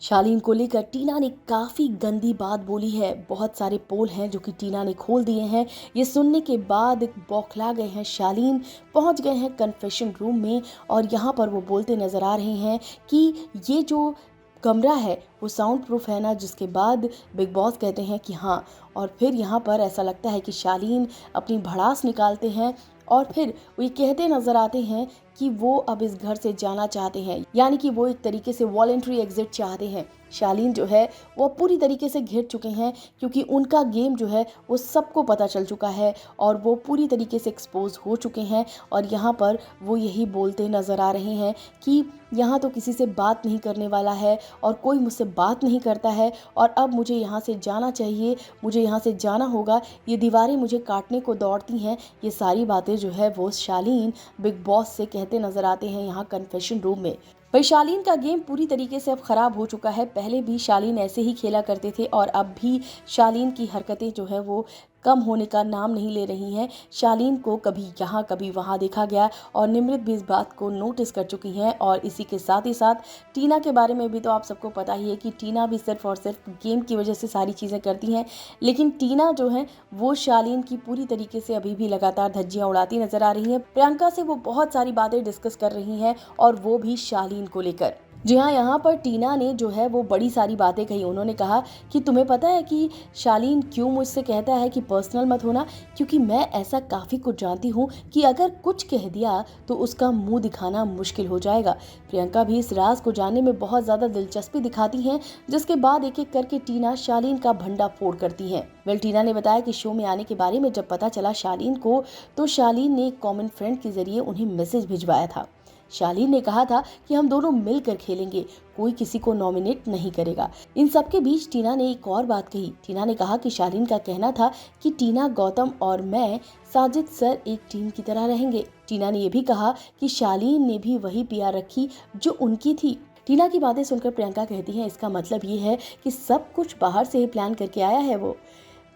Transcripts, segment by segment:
शालीन को लेकर टीना ने काफ़ी गंदी बात बोली है। बहुत सारे पोल हैं जो कि टीना ने खोल दिए हैं। ये सुनने के बाद बौखला गए हैं शालीन, पहुंच गए हैं कन्फेशन रूम में और यहाँ पर वो बोलते नज़र आ रहे हैं कि ये जो कमरा है वो साउंड प्रूफ है ना, जिसके बाद बिग बॉस कहते हैं कि हाँ। और फिर यहाँ पर ऐसा लगता है कि शालीन अपनी भड़ास निकालते हैं और फिर वो ये कहते नजर आते हैं कि वो अब इस घर से जाना चाहते हैं, यानी कि वो एक तरीके से वॉलंटरी एग्जिट चाहते हैं। शालीन जो है वो पूरी तरीके से घिर चुके हैं क्योंकि उनका गेम जो है वो सबको पता चल चुका है और वो पूरी तरीके से एक्सपोज हो चुके हैं। और यहाँ पर वो यही बोलते नज़र आ रहे हैं कि यहाँ तो किसी से बात नहीं करने वाला है और कोई मुझसे बात नहीं करता है और अब मुझे यहाँ से जाना चाहिए, मुझे यहाँ से जाना होगा, ये दीवारें मुझे काटने को दौड़ती हैं। ये सारी बातें जो है वो शालीन बिग बॉस से कहते नज़र आते हैं यहाँ कन्फेशन रूम में। भाई शालीन का गेम पूरी तरीके से अब खराब हो चुका है। पहले भी शालीन ऐसे ही खेला करते थे और अब भी शालीन की हरकतें जो है वो कम होने का नाम नहीं ले रही हैं। शालीन को कभी यहाँ कभी वहाँ देखा गया और निमृत भी इस बात को नोटिस कर चुकी हैं। और इसी के साथ ही साथ टीना के बारे में भी तो आप सबको पता ही है कि टीना भी सिर्फ और सिर्फ गेम की वजह से सारी चीज़ें करती हैं, लेकिन टीना जो है वो शालीन की पूरी तरीके से अभी भी लगातार धज्जियाँ उड़ाती नजर आ रही हैं। प्रियंका से वो बहुत सारी बातें डिस्कस कर रही हैं और वो भी शालीन को लेकर। जी हाँ, यहाँ पर टीना ने जो है वो बड़ी सारी बातें कही। उन्होंने कहा कि तुम्हें पता है कि शालीन क्यों मुझसे कहता है कि पर्सनल मत होना, क्योंकि मैं ऐसा काफ़ी कुछ जानती हूँ कि अगर कुछ कह दिया तो उसका मुंह दिखाना मुश्किल हो जाएगा। प्रियंका भी इस राज को जानने में बहुत ज़्यादा दिलचस्पी दिखाती हैं, जिसके बाद एक एक करके टीना शालीन का भंडा फोड़ करती हैं। टीना ने बताया कि शो में आने के बारे में जब पता चला शालीन को, तो शालीन ने एक कॉमन फ्रेंड के जरिए उन्हें मैसेज भिजवाया था। शालीन ने कहा था कि हम दोनों मिलकर खेलेंगे, कोई किसी को नॉमिनेट नहीं करेगा। इन सब के बीच टीना ने एक और बात कही। टीना ने कहा कि शालीन का कहना था कि टीना, गौतम और मैं, साजिद सर एक टीम की तरह रहेंगे। टीना ने यह भी कहा कि शालीन ने भी वही पीआर रखी जो उनकी थी। टीना की बातें सुनकर प्रियंका कहती हैं, इसका मतलब ये है कि सब कुछ बाहर से ही प्लान करके आया है वो।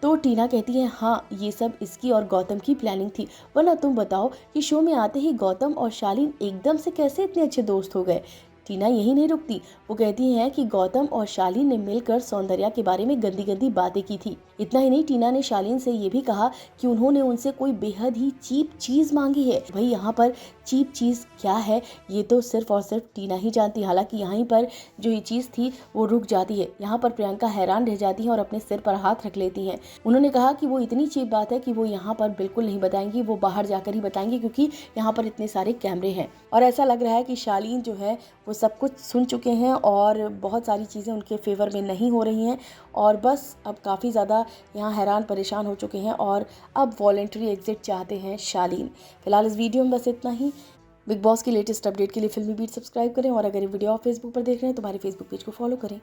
तो टीना कहती है, हाँ ये सब इसकी और गौतम की प्लानिंग थी, वरना तुम बताओ कि शो में आते ही गौतम और शालीन एकदम से कैसे इतने अच्छे दोस्त हो गए। टीना यही नहीं रुकती, वो कहती हैं कि गौतम और शालीन ने मिलकर सौंदर्या के बारे में गंदी गंदी बातें की थी। इतना ही नहीं, टीना ने शालीन से ये भी कहा कि उन्होंने उनसे कोई बेहद ही चीप चीज मांगी है। भाई यहाँ पर चीप चीज क्या है ये तो सिर्फ और सिर्फ टीना ही जानती। हालांकि यहीं पर जो ये चीज थी वो रुक जाती है। यहाँ पर प्रियंका हैरान रह जाती है और अपने सिर पर हाथ रख लेती हैं। उन्होंने कहा कि वो इतनी चीप बात है कि वो यहाँ पर बिल्कुल नहीं बताएंगी, वो बाहर जाकर ही बताएंगी क्योंकि यहाँ पर इतने सारे कैमरे हैं। और ऐसा लग रहा है कि शालीन जो है वो सब कुछ सुन चुके हैं और बहुत सारी चीज़ें उनके फेवर में नहीं हो रही हैं और बस अब काफ़ी ज़्यादा यहाँ हैरान परेशान हो चुके हैं और अब वॉलंटरी एग्जिट चाहते हैं शालीन। फिलहाल इस वीडियो में बस इतना ही। बिग बॉस की लेटेस्ट अपडेट के लिए फिल्मी बीट सब्सक्राइब करें और अगर ये वीडियो आप फेसबुक पर देख रहे हैं तो हमारे फेसबुक पेज को फॉलो करें।